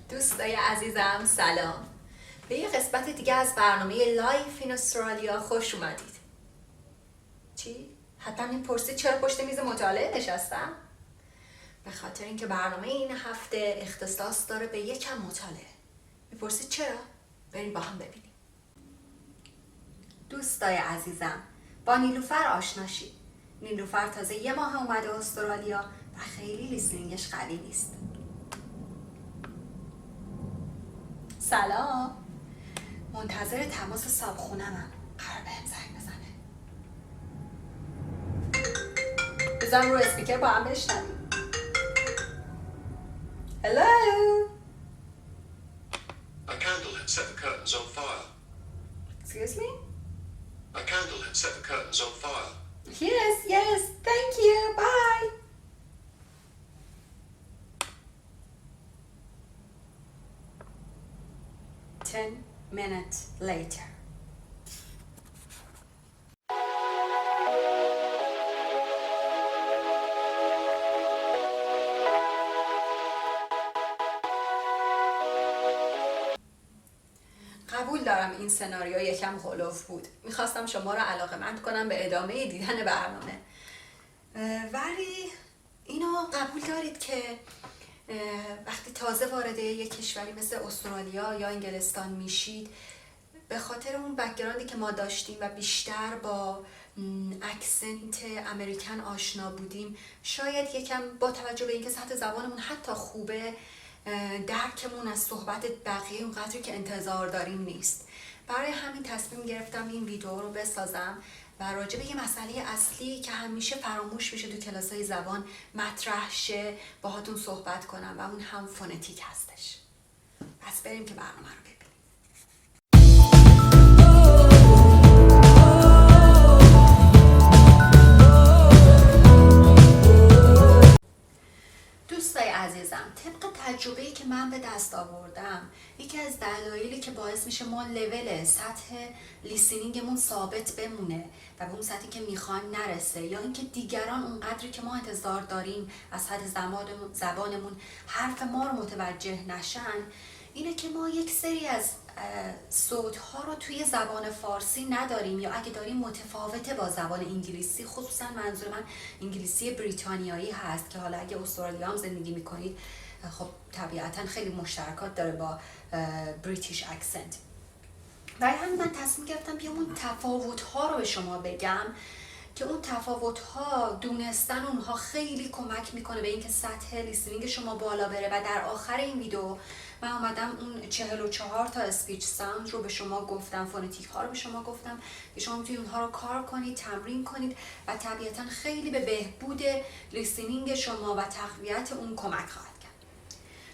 دوستای عزیزم سلام. به یه قسمت دیگه از برنامه لایف این استرالیا خوش اومدید. چی؟ حتما میپرسید چرا پشت میز مطالعه نشستم؟ به خاطر اینکه برنامه این هفته اختصاص داره به یکم مطالعه. میپرسید چرا؟ بریم با هم ببینیم. دوستای عزیزم، با نیلوفر آشنا شید. نیلوفر تازه 1 ماه اومده استرالیا و خیلی لیسنینگش قوی نیست. سلام، منتظر تماس صاحبخونه‌ام. قرار بهم زنگ بزنه. بذارم رو اسپیکر با هم بشنویم. Hello. A candle had set the curtains on fire. Excuse me? A candle had set the curtains on fire. Yes, thank you, bye. Ten minutes later. قبول دارم این سناریو یکم غلوف بود. میخواستم شما رو علاقه‌مند کنم به ادامه دیدن برنامه. ولی اینو قبول دارید که وقتی تازه وارد یک کشوری مثل استرالیا یا انگلستان میشید، به خاطر اون بک‌گراندی که ما داشتیم و بیشتر با اکسنت امریکن آشنا بودیم، شاید یکم با توجه به اینکه سطح زبانمون حتی خوبه، درکمون از صحبت بقیه اونقدری که انتظار داریم نیست. برای همین تصمیم گرفتم این ویدئو رو بسازم و راجع به یه مسئله اصلی که همیشه فراموش میشه تو کلاس‌های زبان مطرح شه باهاتون صحبت کنم و اون هم فونتیک هستش. پس بریم که برنامه رو ببینیم. دوستای عزیزم، طبق تجربه‌ای که من به دست آوردم، یکی از دلایلی که باعث میشه ما لول سطح لیسنینگمون ثابت بمونه و به اون سطحی که میخوان نرسه، یا اینکه دیگران اونقدری که ما انتظار داریم از سطح زبانمون حرف ما رو متوجه نشن، اینه که ما یک سری از صوت‌ها رو توی زبان فارسی نداریم، یا اگه داریم متفاوته با زبان انگلیسی. خصوصا منظور من انگلیسی بریتانیایی هست که حالا اگه استرالیا هم زندگی میکنید خب طبیعتا خیلی مشترکات داره با بریتیش اکسنت. برای همین من تصمیم گرفتم بیام اون تفاوت‌ها رو به شما بگم که اون تفاوت‌ها، دونستن اونها خیلی کمک میکنه به اینکه سطح لیسنینگ شما بالا بره. و در آخر این ویدیو من اومدم اون 44 تا اسپیچ ساوند رو به شما گفتم، فونتیک ها رو به شما گفتم که شما میتونید اونها رو کار کنید، تمرین کنید و طبیعتا خیلی به بهبود لیسنینگ شما و تقویت اون کمک خواهد کرد.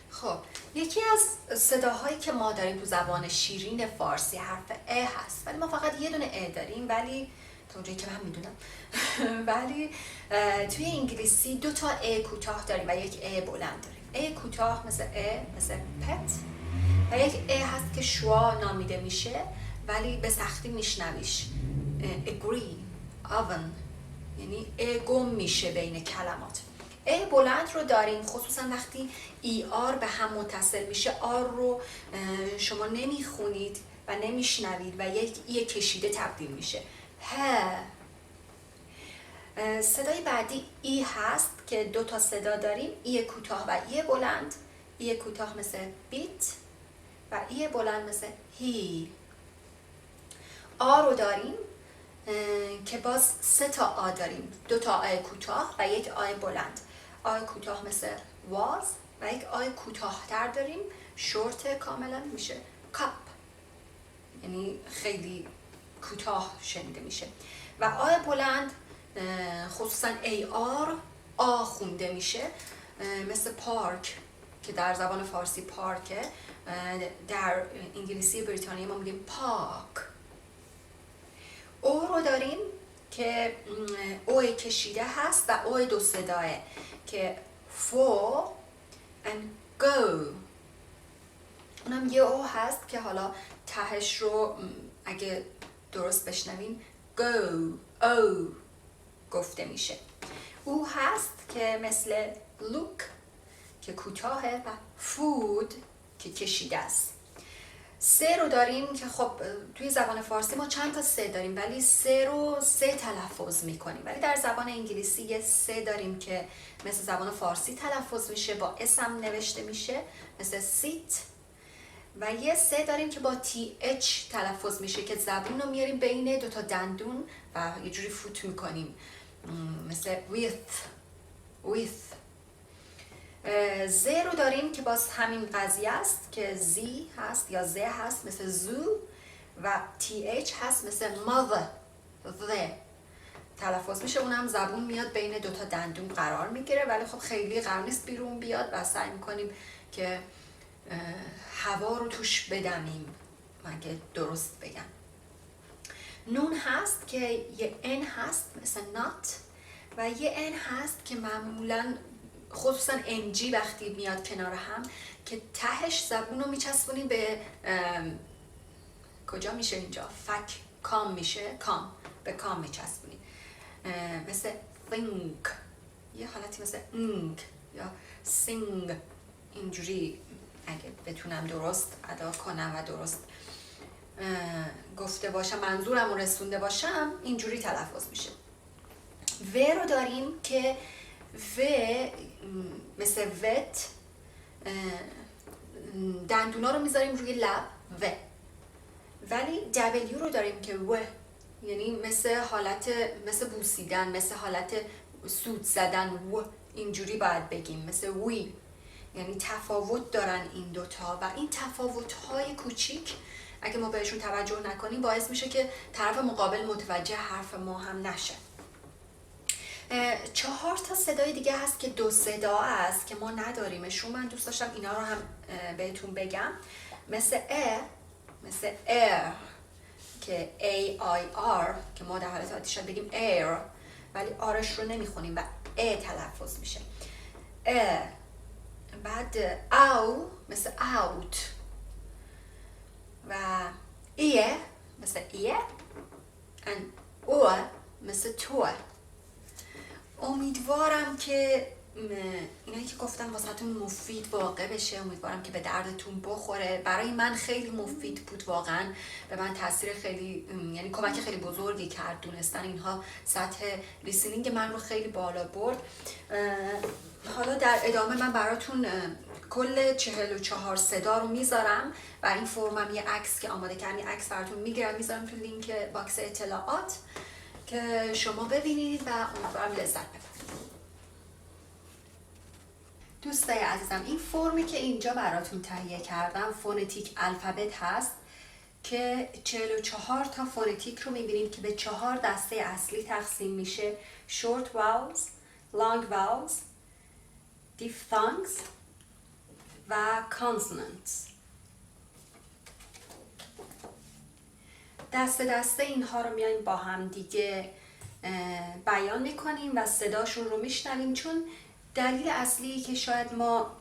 خب، یکی از صداهایی که ما داریم تو زبان شیرین فارسی حرف ا هست، ولی ما فقط یه دونه ا داریم، ولی تا اونجایی که من میدونم ولی توی انگلیسی 2 تا ا کوتاه داریم و یک ا بلند داریم. ا کوتاه مثل ا، مثل پت، و یک ا هست که شوا نامیده میشه ولی به سختی میشنویش. agree، oven، یعنی ا گم میشه بین کلمات. ا بلند رو داریم خصوصا وقتی ای آر به هم متصل میشه. آر رو شما نمیخونید و نمیشنوید و یک ای کشیده تبدیل میشه. صدای بعدی ای هست که 2 تا صدا داریم، ای کوتاه و ای بلند. ای کوتاه مثل بیت و ای بلند مثل هی. آ رو داریم که باز 3 تا آ داریم، 2 تا آ کوتاه و یک آ بلند. آ کوتاه مثل واز و یک آ کوتاه‌تر داریم، شورت کاملا میشه کاپ، یعنی خیلی کوتاه شنیده میشه. و آ بلند خصوصا ای آر آ خونده میشه، مثل پارک که در زبان فارسی پارکه، در انگلیسی بریتانیایی ما میگیم پارک. او رو داریم که او کشیده هست و او 2 صداه که for and go. اونم یه او هست که حالا تهش رو اگه درست بشنوین go، او گفته میشه. او هست که مثل look که کوتاهه و food که کشیده است. سه رو داریم که خب توی زبان فارسی ما چند تا سه داریم ولی سه رو سه تلفظ میکنیم، ولی در زبان انگلیسی یه سه داریم که مثل زبان فارسی تلفظ میشه، با اسم نوشته میشه مثل سیت، و یه سه داریم که با TH تلفظ میشه که زبون رو میاریم بین دوتا دندون و یه جوری فوت میکنیم مثل with. ز رو داریم که باز همین قضیه است که زی هست یا ز هست مثل زو، و TH هست مثل mother تلفظ میشه، اونم زبون میاد بین دوتا دندون قرار میگیره، ولی خب خیلی قرار نیست بیرون بیاد و سعی میکنیم که هوا رو توش بدمیم مگه درست بگم. نون هست که یه ان هست مثل not، و یه ان هست که معمولا خصوصا NG وقتی میاد کنار هم که تهش زبون رو میچسبونیم به کجا میشه اینجا؟ فک کام میشه، کام به کام میچسبونیم مثل think، یه حالتی مثل انگ یا sing. اینجوری اگه بتونم درست ادا کنم و درست گفته باشم منظورم رو رسونده باشم اینجوری تلفظ میشه. و رو داریم که و مثل وت دندونا رو میذاریم روی لب و، ولی W رو داریم که و، یعنی مثل حالت مثل بوسیدن، مثل حالت سوت زدن و، اینجوری باید بگیم مثل وی، یعنی تفاوت دارن این دوتا و این تفاوت‌های کوچیک اگه ما بهشون توجه نکنیم باعث میشه که طرف مقابل متوجه حرف ما هم نشه. 4 تا صدای دیگه هست که دو صدا است که ما نداریمشون، من دوست داشتم اینا رو هم بهتون بگم، مثل مثل air که AIR که ما در حالت عادی شاید بگیم air ولی آرش رو نمیخونیم و تلفظ میشه. بعد او مثل out و ایه مثل ایه او مثل تو. امیدوارم که اینایی که گفتم واسهتون مفید واقع بشه، امیدوارم که به دردتون بخوره. برای من خیلی مفید بود واقعا، به من تاثیر خیلی یعنی کمک خیلی بزرگی کرد دونستن اینها، سطح لیسنینگ من رو خیلی بالا برد. حالا در ادامه من براتون کل 44 صدا رو میذارم و این فرمم یه عکس که آماده کردم، یه عکس براتون میگیرم میذارم تو لینک باکس اطلاعات که شما ببینید و امیدوارم لذت ببرید. دوستای عزیزم، این فرمی که اینجا براتون تهیه کردم فونتیک الفبت هست که 44 تا فونتیک رو میبینید که به 4 دسته اصلی تقسیم میشه: short vowels, long vowels, diphthongs و consonants. دسته دسته اینها رو میایم با هم دیگه بیان میکنیم و صداشون رو میشنویم، چون دلیل اصلی که شاید ما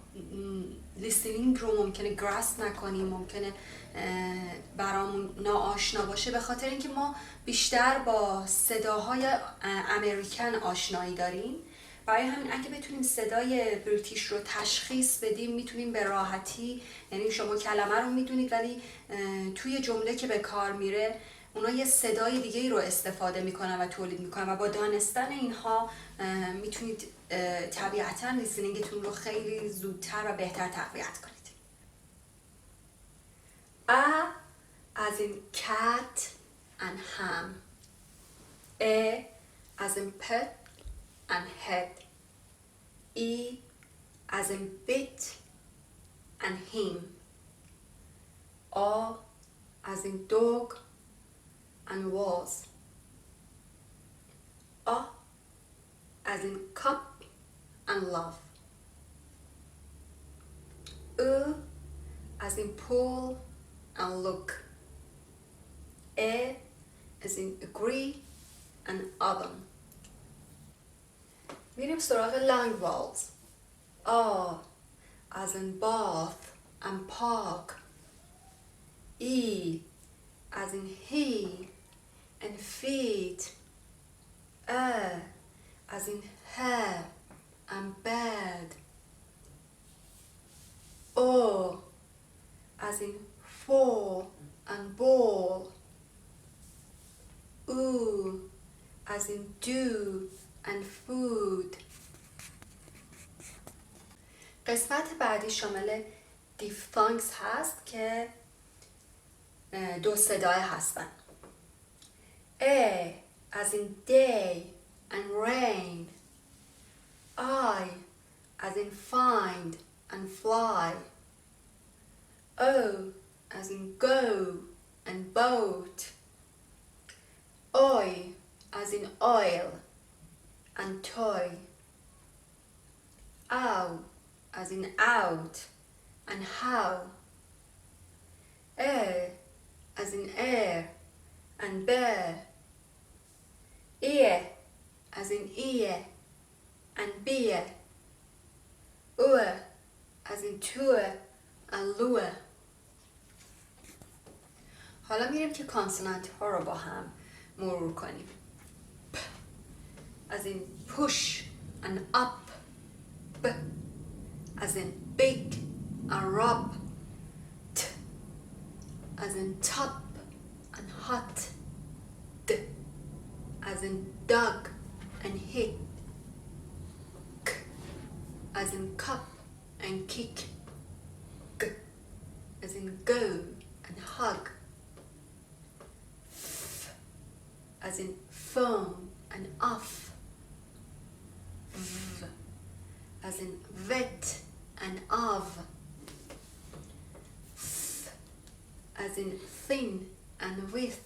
لیسنینگ رو ممکنه گراسپ نکنیم، ممکنه برامون ناآشنا باشه، به خاطر اینکه ما بیشتر با صداهای امریکن آشنایی داریم. برای همین اگه بتونیم صدای بریتیش رو تشخیص بدیم میتونیم به راحتی، یعنی شما کلمه رو میدونید ولی توی جمله که به کار میره اونا یه صدای دیگه رو استفاده میکنن و تولید میکنن و با دانستن اینها میتونید طبیعتا لیسنینگتون رو خیلی زودتر و بهتر تقویت کنید. as in cat and ham. as in pet and head. as in bit and him. as in dog and was. as in cup and love. as in pull and look. as in agree and other. میریم سراغ long vowels. as in bath and park. as in he and feet. as in hair and bed. as in fall and ball. Oo as in do and food. قسمت بعدی شامل دیفتانگز هست که دو صدای هستن. A as in day and rain. I as in find and fly. O as in go and boat. Oi as in oil and toy. Ow as in out and how. Air as in air and bear. Ear as in ear and beer. Ur as in tour and lure. حالا میریم که کانسونانت ها رو با هم مرور کنیم. P as in push and up. B as in big and rub. T as in top and hot. D as in dog and hit. K as in cup and kick. G as in go and hug. F as in phone and off. V as in vet and of. Th as in thin and with.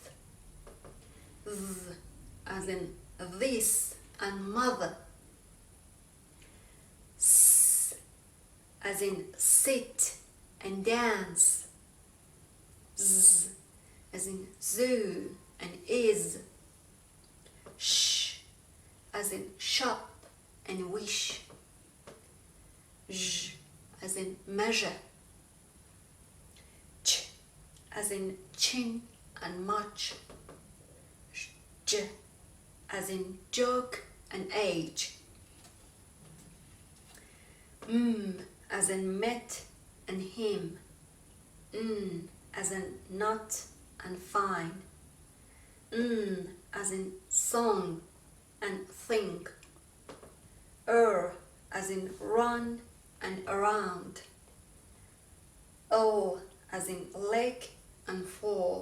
Th as in this and mother. S as in sit and dance. Z as in zoo and is. Sh as in shop and wish. J as in measure. Ch as in chin and much. J as in joke and age. As in met and him. As in not and fine. As in song and think. As in run and around. O as in leg and fall.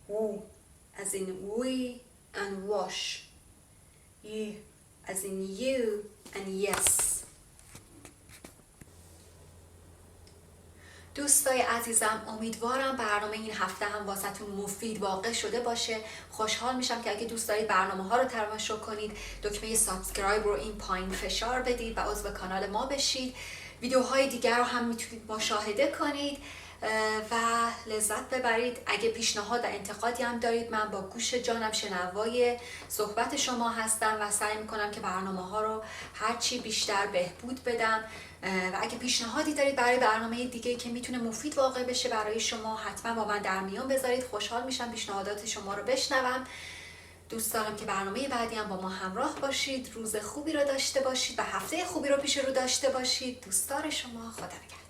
W as in we and wash. Y as in you and yes. دوستای عزیزم، امیدوارم برنامه این هفته هم واسهتون مفید واقع شده باشه. خوشحال میشم که اگه دوست دارید برنامه ها رو تماشا کنید دکمه سابسکرایب رو این پایین فشار بدید و عضو کانال ما بشید. ویدیوهای دیگر رو هم میتونید مشاهده کنید و لذت ببرید. اگه پیشنهاد و انتقادی هم دارید، من با گوش جانم شنوای صحبت شما هستم و سعی میکنم که برنامه ها رو هرچی بیشتر بهبود بدم. و اگه پیشنهادی دارید برای برنامه دیگه که میتونه مفید واقع بشه برای شما، حتما با من در میان بذارید. خوشحال میشم پیشنهادات شما رو بشنوم. دوست دارم که برنامه بعدی هم با ما همراه باشید. روز خوبی رو داشته باشید و هفته خوبی رو پیش رو داشته باشید. دوستدار شما. خدا نگهدار.